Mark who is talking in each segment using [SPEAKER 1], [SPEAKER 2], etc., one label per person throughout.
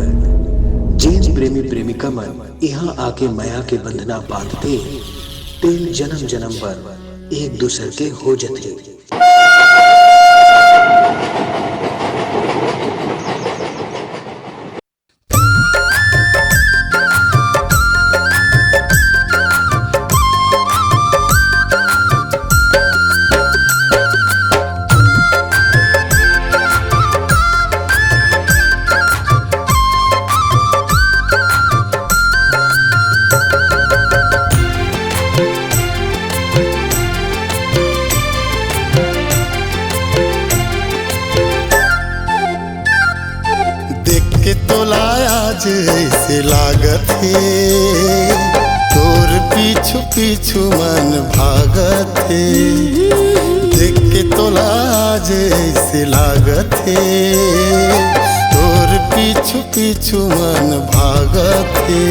[SPEAKER 1] जेन प्रेमी प्रेमिका मन यहाँ आके माया के बंधना बांधते, तेन जन्म जन्म पर एक दूसर के हो जथे।
[SPEAKER 2] तो लाया जैसे लागत है, तोर पीछू पीछू मन भागत है। देख के तो लाया जैसे लागत है, तोर पीछू पीछू मन भागत है।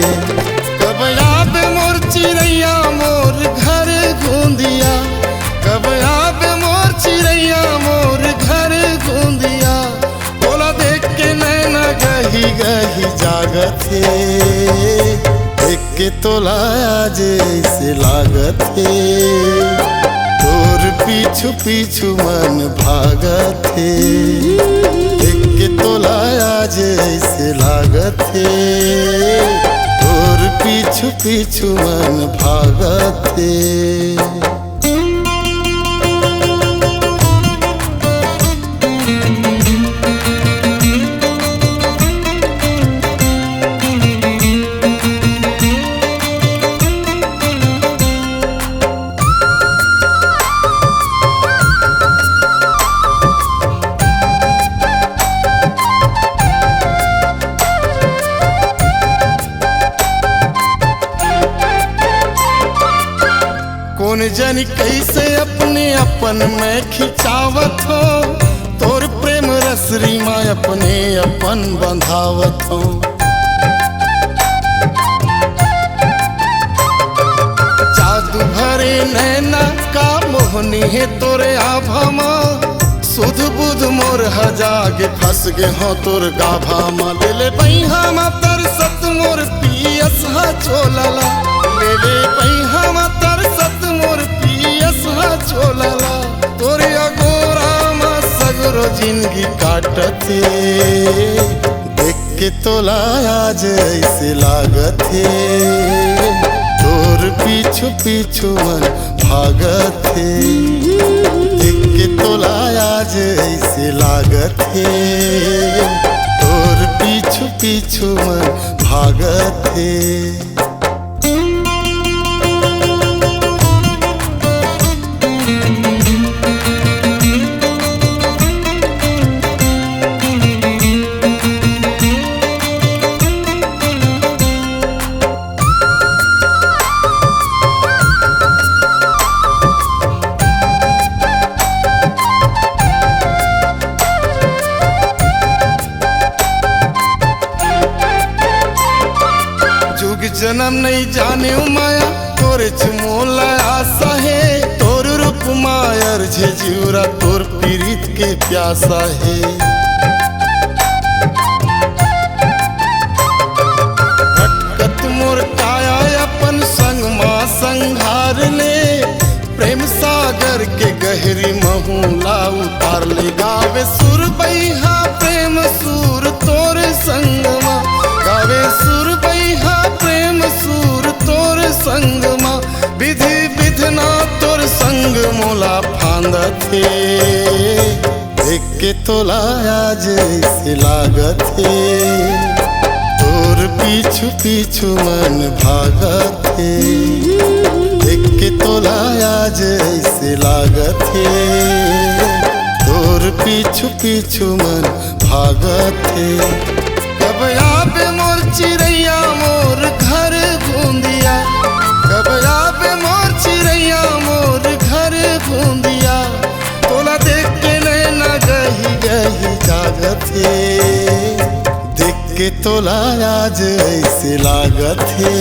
[SPEAKER 2] कब याद मोर चिड़ैया मोर घर गूंदिया, कब याद मोर चिड़ैया मोर घर गूंदिया। बोला देख के नैना गही गही जागत है, देख के तो लाया जैसे लागत है, तोर पीछू पीछू मन भागत है। देख के तो लाया जैसे लागत है, तोर पीछू पीछू मन भागत है। कौन जानी कैसे अपने अपन में खिंचावत हो, तोर प्रेम रसरी माँ अपने अपन बंधावत हो। जादू भरे नैना का मोहनी है तोरे आभा माँ, सुध बुध मोर हजागे फंस गे हो तोर गाभा माँ। ले ले बैहा माँ तरसत मोर पियस हा चोलला, ले ले बैहा माँ तरसत मोर पियस हा चोलला। तोरे अगोरा माँ सगरो जिंदगी काटते, देख के तो लाया जैसे लागत है, तोर पीछू पीछू मन भागत है। देख के तो लाया जैसे लागत है, तोर पीछू पीछू मन भागत है। जन्म नहीं जाने माया तोरे चमोला आशा है, तोर रूप मायर झिझुरा तोर पीड़ित के प्यासा है। भटकत मोर काया अपन संग माँ संघार ले, प्रेम सागर के गहरी महूला उतार ले। गावे सुर बैहा प्रेम सुर तोर संग माँ, गावे सुर बैहा प्रेम सुर तोर संग माँ। विधि विधना तोर संग मोला फांदत है, देख के तो लाया जैसे लागत है, तोर पीछू पीछू मन भागत है। देख के तो लाया जैसे लागत है, तोर पीछू पीछू मन भागत है। कब आवे मोर चिड़ैया मोर घर गूंदिया, कब आवे मोर चिड़ैया मोर घर गूंदिया। तोला देख के नैना गही गही जागत है, देख के तो लाया जैसे लागत है,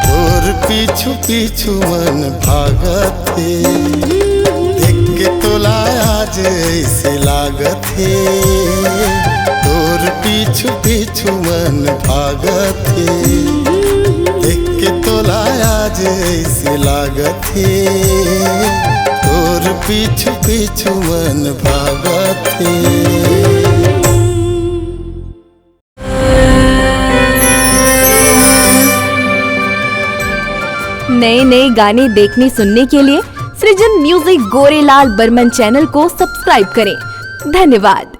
[SPEAKER 2] तोर पीछू पीछू मन भागत है। देख के तो लाया जैसे लागत है, तोर तोर पीछू पीछू मन भागत हे, देख के तोला आज ऐसे लागत हे, तोर पीछू पीछू मन भागत हे।
[SPEAKER 3] नए नए गाने देखने सुनने के लिए सृजन म्यूजिक गोरेलाल बर्मन चैनल को सब्सक्राइब करें। धन्यवाद।